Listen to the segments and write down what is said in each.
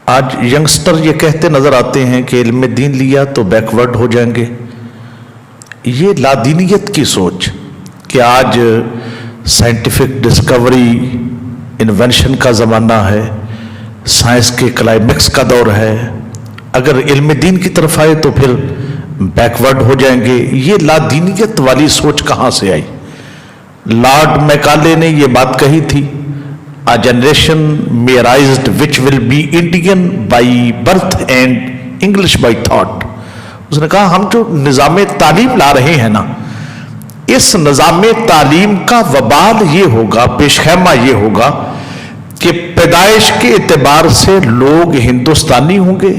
آج ینگسٹر یہ کہتے نظر آتے ہیں کہ علم دین لیا تو بیکورڈ ہو جائیں گے. یہ لادینیت کی سوچ کہ آج سائنٹیفک ڈسکوری انوینشن کا زمانہ ہے، سائنس کے کلائمیکس کا دور ہے، اگر علم دین کی طرف آئے تو پھر بیکورڈ ہو جائیں گے. یہ لادینیت والی سوچ کہاں سے آئی؟ لارڈ میکالے نے یہ بات کہی تھی، A generation memorized which will be Indian by birth and English by thought. اس نے کہا ہم جو نظام تعلیم لا رہے ہیں نا، اس نظام تعلیم کا وبال یہ ہوگا، پیش خیمہ یہ ہوگا کہ پیدائش کے اعتبار سے لوگ ہندوستانی ہوں گے،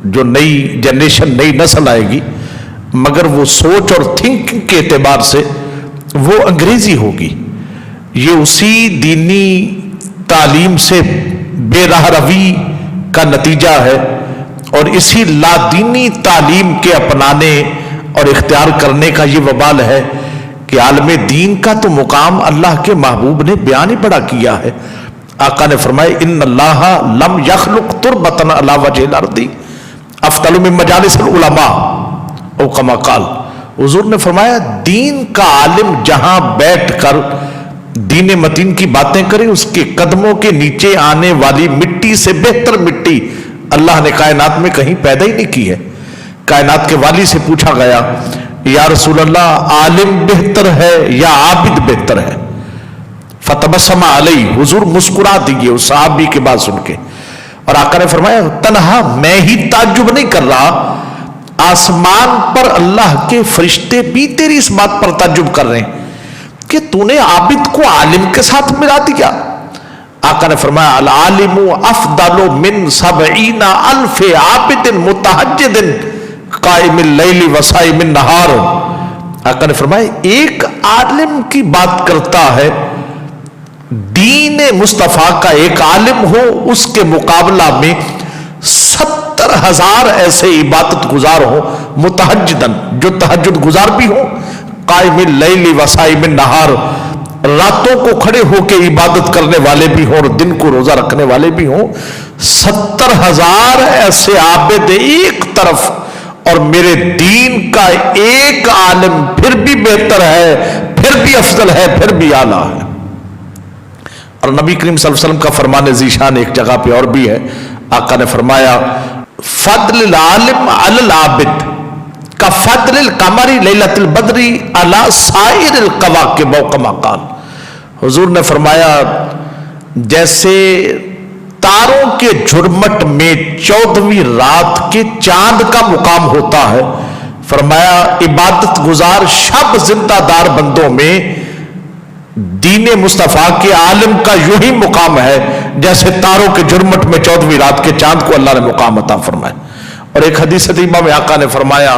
جو نئی جنریشن نئی نسل آئے گی، مگر وہ سوچ اور تھنکنگ کے اعتبار سے وہ انگریزی ہوگی. یہ اسی دینی تعلیم سے بے راہ روی کا نتیجہ ہے، اور اسی لادینی تعلیم کے اپنانے اور اختیار کرنے کا یہ وبال ہے کہ عالم دین کا تو مقام اللہ کے محبوب نے بیان ہی بڑا کیا ہے. آقا نے فرمایا ان اللہ لم یخلق تربتن علی وجہ الارض افضل من مجالس العلماء او کما قال. حضور نے فرمایا دین کا عالم جہاں بیٹھ کر دین متین کی باتیں کریں، اس کے قدموں کے نیچے آنے والی مٹی سے بہتر مٹی اللہ نے کائنات میں کہیں پیدا ہی نہیں کی ہے. کائنات کے والی سے پوچھا گیا یا رسول اللہ عالم بہتر ہے یا عابد بہتر ہے؟ فتبسم علیہ، حضور مسکرا دیے اس صحابی کے بات سن کے، اور آقا نے فرمایا تنہا میں ہی تعجب نہیں کر رہا، آسمان پر اللہ کے فرشتے بھی تیری اس بات پر تعجب کر رہے ہیں کہ تو نے عابد کو عالم کے ساتھ ملا دیا. آقا نے فرمایا العالم افضل من 70,000 عابد متہجد قائم اللیل وصائم النہار. آقا نے فرمایا ایک عالم کی بات کرتا ہے، دین مصطفیٰ کا ایک عالم ہو، اس کے مقابلہ میں 70,000 ایسے عبادت گزار ہو متہجدن، جو تہجد گزار بھی ہو، قائم اللیل وصائم النہار، راتوں کو کھڑے ہو کے عبادت کرنے والے بھی ہوں اور دن کو روزہ رکھنے والے بھی ہوں. 70,000 ایسے عابد ایک طرف، اور میرے دین کا ایک عالم پھر بھی بہتر ہے، پھر بھی افضل ہے، پھر بھی اعلیٰ ہے. اور نبی کریم صلی اللہ علیہ وسلم کا فرمان ذیشان ایک جگہ پہ اور بھی ہے. آقا نے فرمایا فضل العالم علی العابد کفضل القمر لیلۃ البدر علی سائر الکواکب او کما قال. حضور نے فرمایا جیسے تاروں کے جھرمٹ میں 14ویں رات کے چاند کا مقام ہوتا ہے، فرمایا عبادت گزار شب زندہ دار بندوں میں دین مصطفیٰ کے عالم کا یوں ہی مقام ہے جیسے تاروں کے جھرمٹ میں 14ویں رات کے چاند کو اللہ نے مقام عطا فرمایا. اور ایک حدیث طیبہ میں آقا نے فرمایا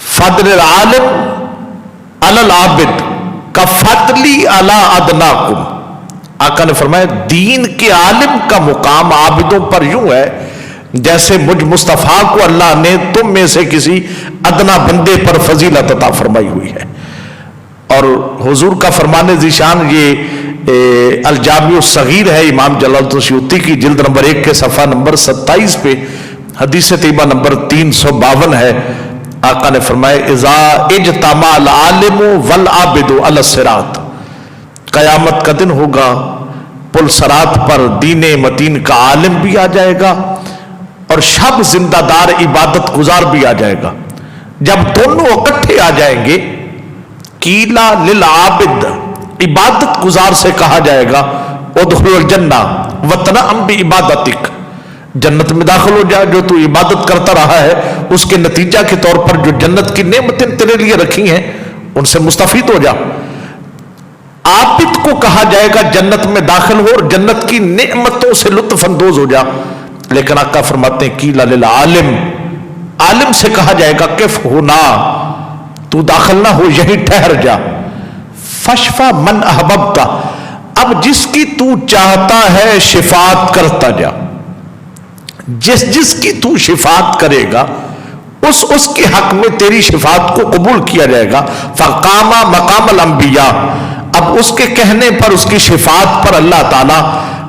فضل العالم علی العابد کفضلی علی ادناکم. آقا نے فرمایا دین کے عالم کا مقام عابدوں پر یوں ہے جیسے مجھ مصطفیٰ کو اللہ نے تم میں سے کسی ادنا بندے پر فضیلت عطا فرمائی ہوئی ہے. اور حضور کا فرمان ذیشان یہ الجامع الصغیر ہے، امام جلال الدین السیوطی کی جلد نمبر 1 کے صفحہ نمبر 27 پہ حدیث طیبہ نمبر 352 ہے. آقا نے فرمایا اذا اجتمع العالم والعابد علی الصراط، قیامت کا دن ہوگا، پل صراط پر دین متین کا عالم بھی آ جائے گا اور شب زندہ دار عبادت گزار بھی آ جائے گا. جب دونوں اکٹھے آ جائیں گے قیلا للعابد، عبادت گزار سے کہا جائے گا ادخل الجنہ وتنعم بعبادتک، جنت میں داخل ہو جا، جو تو عبادت کرتا رہا ہے اس کے نتیجہ کے طور پر جو جنت کی نعمتیں تیرے لیے رکھی ہیں ان سے مستفید ہو جا. عابد کو کہا جائے گا جنت میں داخل ہو اور جنت کی نعمتوں سے لطف اندوز ہو جا. لیکن آقا فرماتے ہیں قیل للعالم، عالم سے کہا جائے گا کف ہونا، تو داخل نہ ہو، یہی ٹھہر جا. فشفا من احببتا، اب جس کی تو چاہتا ہے شفاعت کرتا جا، جس کی تو شفاعت کرے گا اس کے حق میں تیری شفاعت کو قبول کیا جائے گا. فقام مقام الانبیاء، اب اس کے کہنے پر، اس کی شفاعت پر اللہ تعالیٰ